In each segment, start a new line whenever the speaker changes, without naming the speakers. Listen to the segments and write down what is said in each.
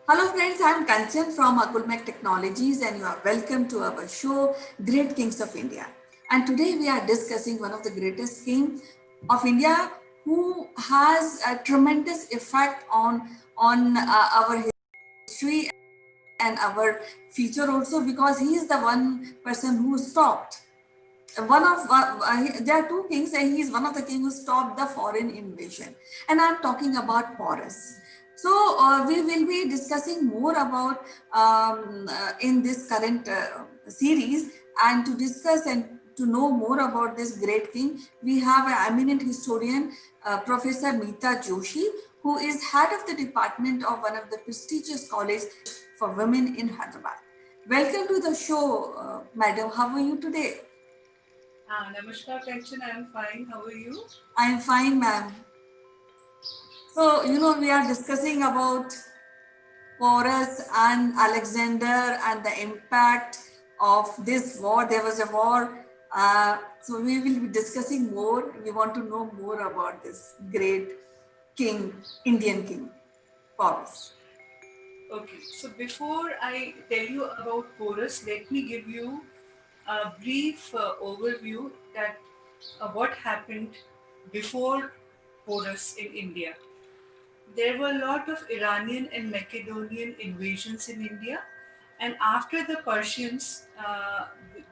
Hello friends, I am Kanchan from Akulmek Technologies and you are welcome to our show Great Kings of India. And today we are discussing one of the greatest king of India who has a tremendous effect on our history and our future also because he is the one person who stopped there are two kings and he is one of the king who stopped the foreign invasion, and I'm talking about Porus. We will be discussing more about in this current series, and to discuss and to know more about this great king we have an eminent historian, Professor Meeta Joshi, who is head of the department of one of the prestigious college for women in Hyderabad. Welcome to the show, madam. How are you today?
Namaskar, Kanchan. I am fine. How are you?
I'm fine, ma'am. We are discussing about Porus and Alexander and the impact of this war. There was a war. So we will be discussing more. We want to know more about this great king, Indian king, Porus.
Okay, so before I tell you about Porus, let me give you a brief overview that what happened before Porus in India. There were a lot of Iranian and Macedonian invasions in India, and after the Persians,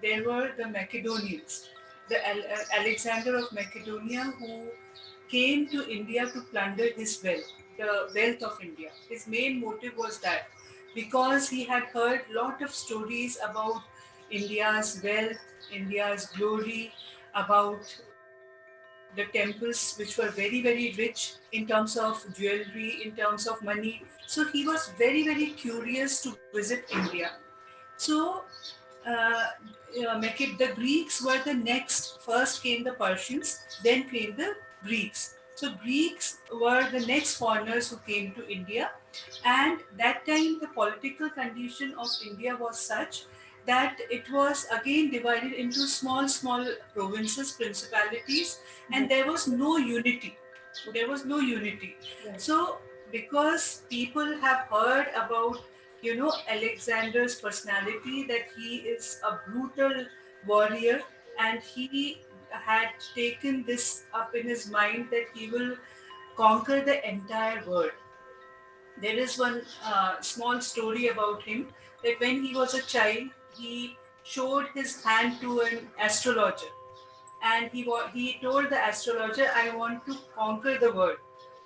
there were the Macedonians, Alexander of Macedonia, who came to India to plunder his wealth, the wealth of India. His main motive was that because he had heard lot of stories about India's wealth, India's glory, about the temples which were very very rich in terms of jewelry, in terms of money. So he was very very curious to visit India. So uh, the Greeks were the next. First came the Persians, then came the Greeks. So Greeks were the next foreigners who came to India, and that time the political condition of India was such that it was again divided into small small provinces, principalities, and there was no unity. There was no unity. So because people have heard about Alexander's personality, that he is a brutal warrior, and he had taken this up in his mind that he will conquer the entire world. There is one small story about him, that when he was a child, he showed his hand to an astrologer, and he told the astrologer, "I want to conquer the world."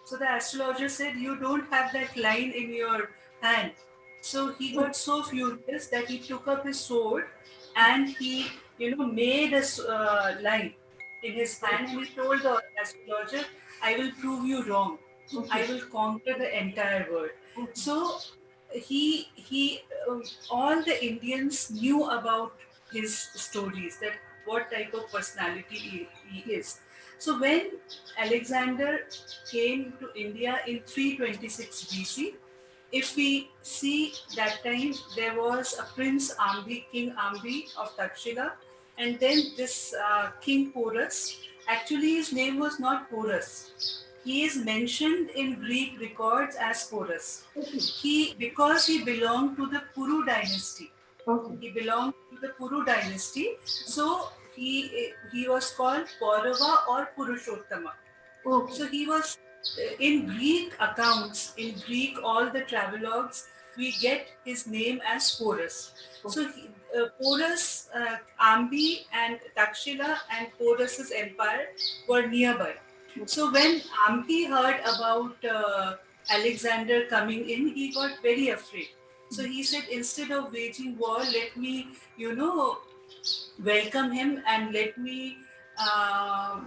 So the astrologer said, "You don't have that line in your hand." So he got so furious that he took up his sword and he, made a line in his hand, and he told the astrologer, "I will prove you wrong. I will conquer the entire world." So he all the Indians knew about his stories, that what type of personality he is. So when Alexander came to India in 326 BC, if we see that time, there was a Prince Ambi, King Ambi of Takshila, and then this King Porus. Actually, his name was not Porus. He is mentioned in Greek records as Porus. Because he belonged to the Puru dynasty. He belonged to the Puru dynasty, so he was called Paurava or Purushottama. So he was in Greek accounts, in Greek all the travelogues, we get his name as Porus. So Porus, Ambi and Takshila and Porus's empire were nearby. So when Ambi heard about Alexander coming in, he got very afraid. So he said, instead of waging war, let me, welcome him, and let me uh,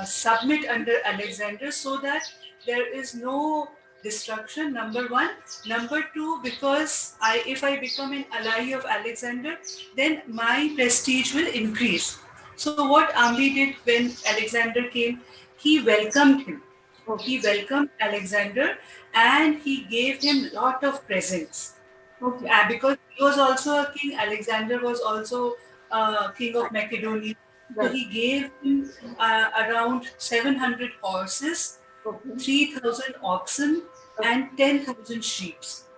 submit under Alexander, so that there is no destruction. Number one. Number two, because if I become an ally of Alexander, then my prestige will increase. So what Ambi did when Alexander came, he welcomed him. He welcomed Alexander and he gave him lot of presents. Because he was also a king, Alexander was also king of Macedonia. So he gave him around 700 horses, 3,000 oxen, and 10,000 sheep.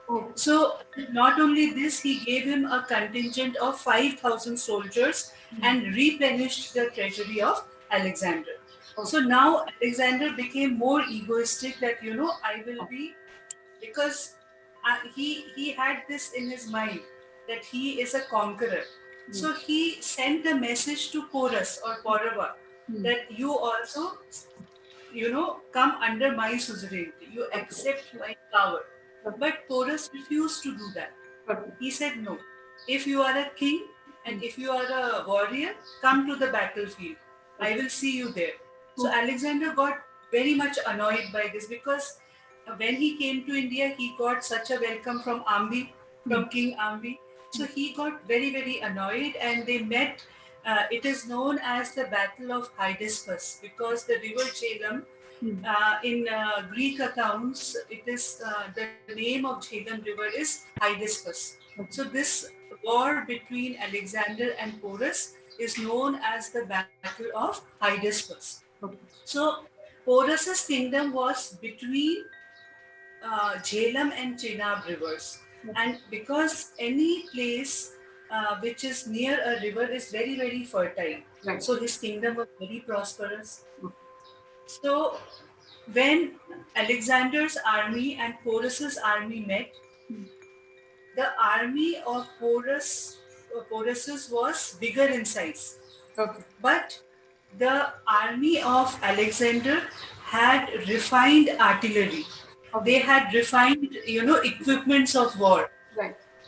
Oh.
So not only this, he gave him a contingent of 5,000 soldiers and replenished the treasury of Alexander. So now Alexander became more egoistic that, I will be, because he had this in his mind that he is a conqueror. So he sent a message to Porus or Paurava that you also, come under my suzerainty. You accept my power. But Porus refused to do that. He said, no. If you are a king and if you are a warrior, come to the battlefield. I will see you there. So Alexander got very much annoyed by this, because when he came to India, he got such a welcome from Ambi, from King Ambi. So he got very, very annoyed, and they met. It is known as the Battle of Hydaspes, because the river Jhelum, in Greek accounts, it is the name of Jhelum river is Hydaspes. So this war between Alexander and Porus is known as the Battle of Hydaspes. So Porus's kingdom was between Jhelum and Chenab rivers, and because any place which is near a river is very, very fertile, so his kingdom was very prosperous. So when Alexander's army and Porus's army met, the army of Porus's was bigger in size. But the army of Alexander had refined artillery. They had refined, equipments of war.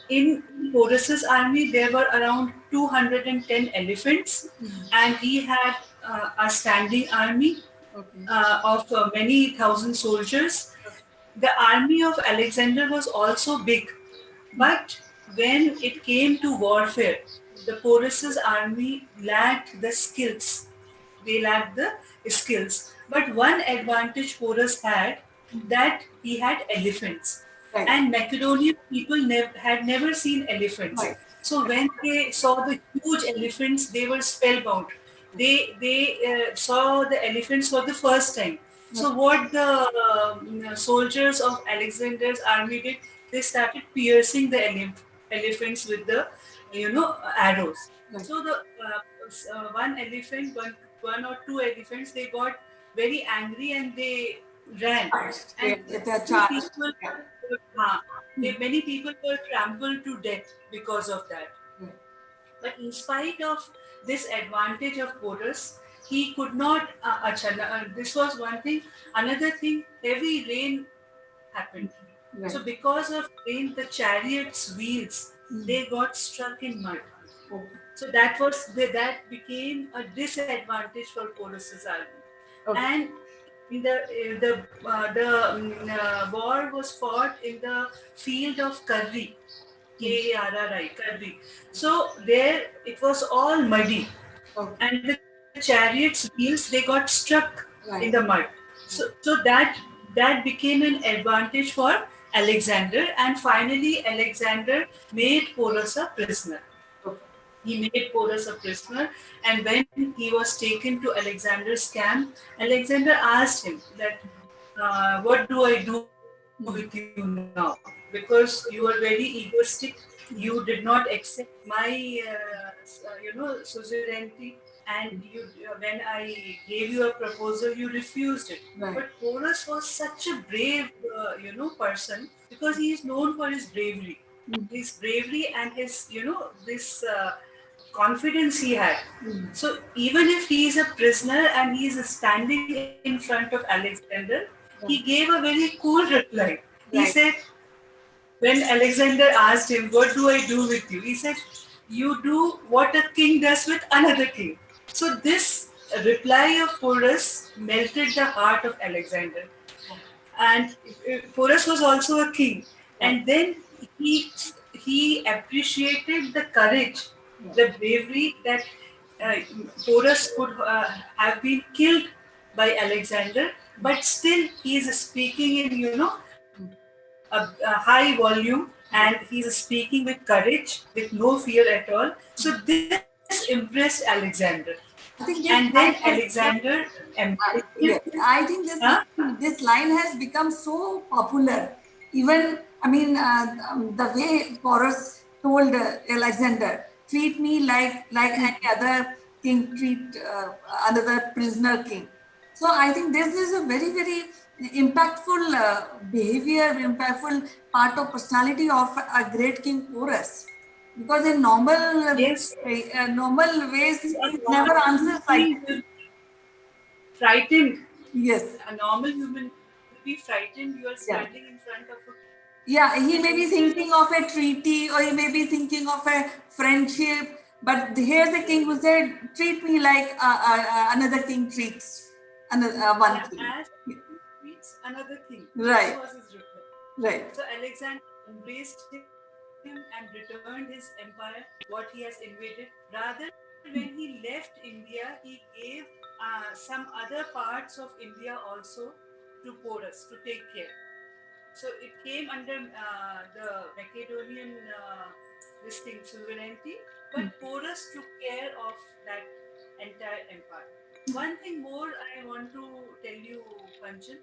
In Porus's army, there were around 210 elephants, and he had a standing army of many thousand soldiers. The army of Alexander was also big, but when it came to warfare, the Porus's army lacked the skills. They lacked the skills. But one advantage Porus had, that he had elephants. And Macedonian people had never seen elephants. So when they saw the huge elephants, they were spellbound. They saw the elephants for the first time. So what the soldiers of Alexander's army did, they started piercing the elephants with the arrows. So the one or two elephants, they got very angry and they ran. And many people were trampled to death because of that. But in spite of this advantage of Porus, he could not. This was one thing. Another thing, heavy rain happened. So because of rain, the chariot's wheels they got stuck in mud. So that became a disadvantage for Porus's army. And in the war was fought in the field of Karri. K-A-R-R-I, Karri. So there it was all muddy, and the chariot's wheels they got stuck in the mud. So that became an advantage for Alexander, and finally Alexander made Porus a prisoner. He made Porus a prisoner, and when he was taken to Alexander's camp, Alexander asked him that, what do I do with you now? Because you are very egoistic, you did not accept my suzerainty, and when I gave you a proposal, you refused it. But Porus was such a brave person, because he is known for his bravery. His bravery and his this confidence he had. So even if he is a prisoner and he is standing in front of Alexander, he gave a very cool reply. He said, when Alexander asked him, what do I do with you? He said, you do what a king does with another king. So this reply of Porus melted the heart of Alexander. And Porus was also a king. And then he appreciated the courage, the bravery that Porus could have been killed by Alexander, but still he is speaking in a high volume, and he is speaking with courage, with no fear at all. So this impressed Alexander. And then Alexander
I think this line has become so popular. Even I mean, the way Porus told Alexander, treat me like any other king treat another prisoner king. So I think this is a very very impactful behavior, impactful part of personality of a great king Porus. Because in
Yes,
normal ways,
a
he never
normal
answers like
king will be frightened.
yes,
A normal human will be frightened. You are
yeah.
standing in front of a
Yeah, he
and
may be
instead of
thinking of a treaty or he may be thinking of a friendship. But here's a king who said, treat me like another king treats another one
yeah,
king.
as treats another king. This
Right,
was his reply.
right,
So Alexander embraced him and returned his empire, what he has invaded. Rather, when he left India, he gave some other parts of India also to Porus to take care. So it came under the Macedonian this thing sovereignty, but Porus took care of that entire empire. One thing more I want to tell you, Kanchan.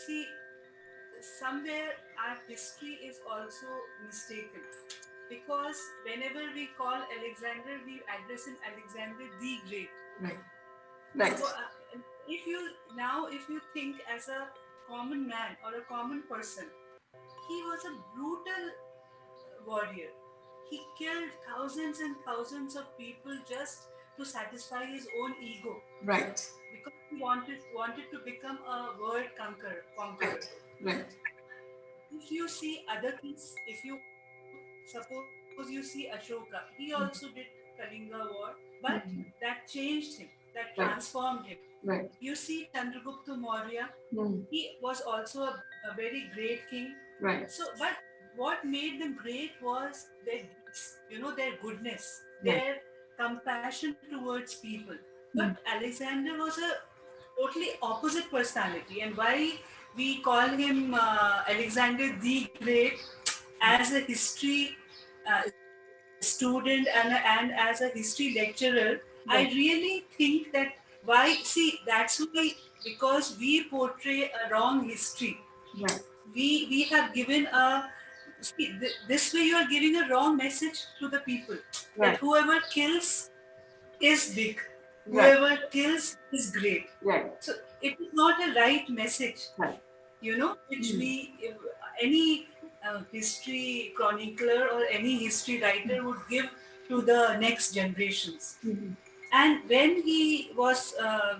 See, somewhere our history is also mistaken because whenever we call Alexander, we address him Alexander the Great.
right, right,
If you if you think as a common man or a common person, he was a brutal warrior. He killed thousands and thousands of people just to satisfy his own ego
right,
because he wanted to become a world conqueror.
right, right.
If you see other kings, if you suppose you see Ashoka, he also did Kalinga war, but that changed him, that
Right,
transformed him.
right.
You see Chandragupta Maurya,
Mm,
he was also a very great king.
right,
So, but what made them great was their deeds, their goodness,
right.
their compassion towards people. But
Mm,
Alexander was a totally opposite personality, and why we call him Alexander the Great as a history student and as a history lecturer. I
right,
really think that why see that's why because we portray a wrong history,
right,
we have given a see, this way you are giving a wrong message to the people that
right,
whoever kills is big,
right,
whoever kills is great.
right,
So it is not a right message,
right.
which
Mm,
we any history chronicler or any history writer would give to the next generations.
mhm,
And when he was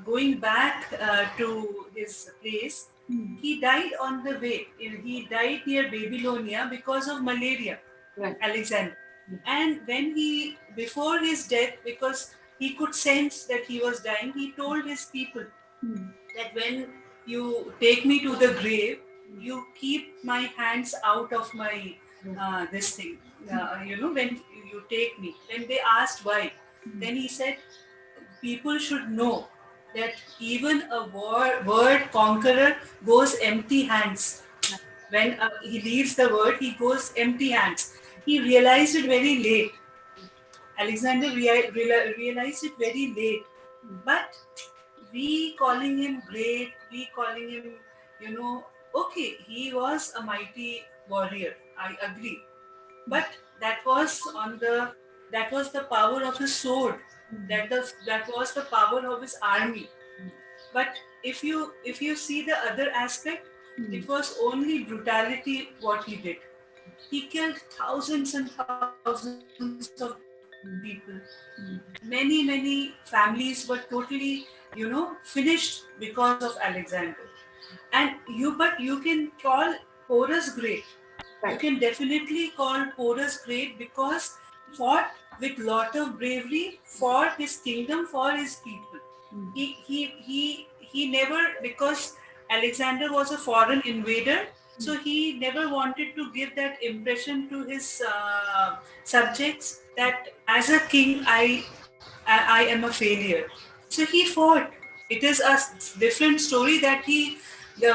going back to his place,
mm,
he died on the way. He died near Babylonia because of malaria,
right.
Alexander. And when he, before his death, because he could sense that he was dying, he told his people
Mm,
that when you take me to the grave, you keep my hands out of my
right.
this thing. When you take me. When they asked why,
Mm,
then he said, people should know that even a word conqueror goes empty hands. When he leaves the world, he goes empty hands. He realized it very late. Alexander realized it very late. But we calling him great, we calling him, okay, he was a mighty warrior. I agree. But that was the power of his sword. That was the power of his army. But if you see the other aspect,
mm,
it was only brutality what he did. He killed thousands and thousands of people.
mm,
Many families were totally, finished because of Alexander. But you can call Porus great. You
right.
can definitely call Porus great because he fought with lot of bravery for his kingdom, for his people.
Mm,
He never, because Alexander was a foreign invader, so he never wanted to give that impression to his subjects that as a king I am a failure. So he fought. It is a different story that he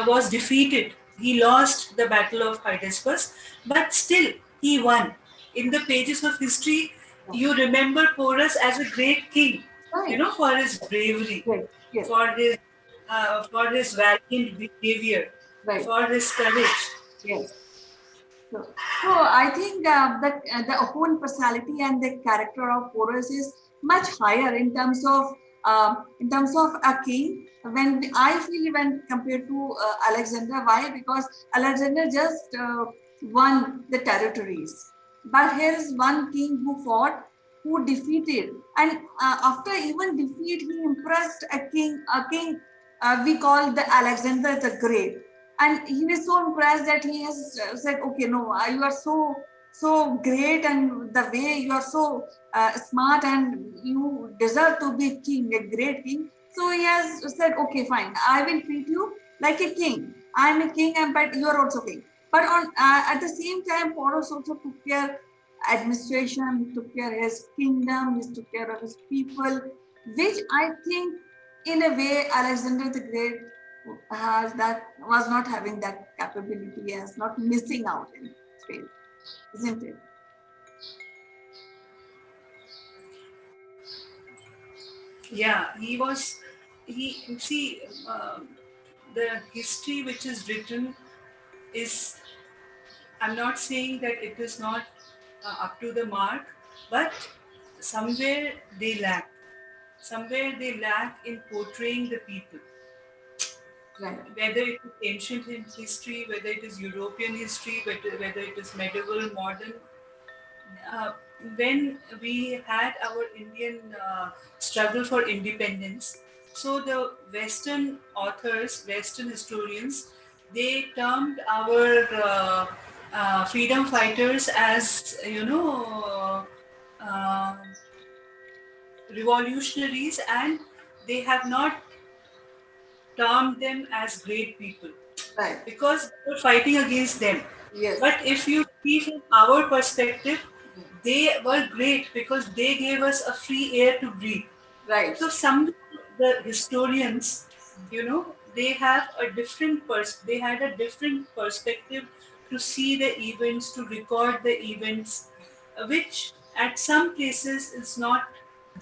was defeated. He lost the battle of Hydaspes, but still he won. In the pages of history, you remember Porus as a great king,
right.
for his bravery,
Yes, yes,
for his valiant behavior,
right.
for his courage.
Yes. So I think that the whole personality and the character of Porus is much higher in terms of a king. I feel when compared to Alexander, why? Because Alexander just won the territories, but here is one king who fought, who defeated, and after even defeat, he impressed a king. A king we call the Alexander the Great, and he was so impressed that he has said, okay, no, you are so great, and the way you are so smart, and you deserve to be king, a great king. So he has said, okay, fine, I will treat you like a king. I am a king, but you are also king. But on at the same time, Porus also took care administration, he took care of his kingdom, he took care of his people, which I think in a way Alexander the Great has that was not having that capability, as not missing out in space, isn't it?
Yeah, he was. He see the history which is written is. I'm not saying that it is not up to the mark, but somewhere they lack. Somewhere they lack in portraying the people.
Right.
Whether it is ancient history, whether it is European history, whether it is medieval, modern, uh, when we had our Indian struggle for independence, so the Western authors, Western historians, they termed our freedom fighters as uh, revolutionaries, and they have not termed them as great people
Right.
because they were fighting against them.
Yes.
But if you see from our perspective, they were great because they gave us a free air to breathe.
Right.
So some the historians, they have a they had a different perspective to see the events, to record the events, which at some places is not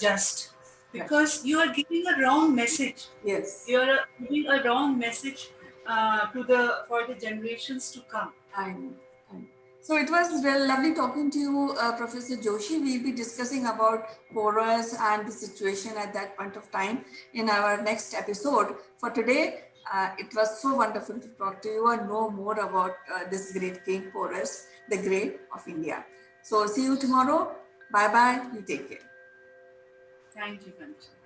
just because you are giving a wrong message.
Yes.
You are giving a wrong message to the for the generations to come.
I know. I know. So it was lovely talking to you, Professor Joshi. We'll be discussing about Porus and the situation at that point of time in our next episode. For today, it was so wonderful to talk to you and know more about this great king, Porus, the Great of India. So see you tomorrow. Bye bye. You take care.
Thank you, Kanchan.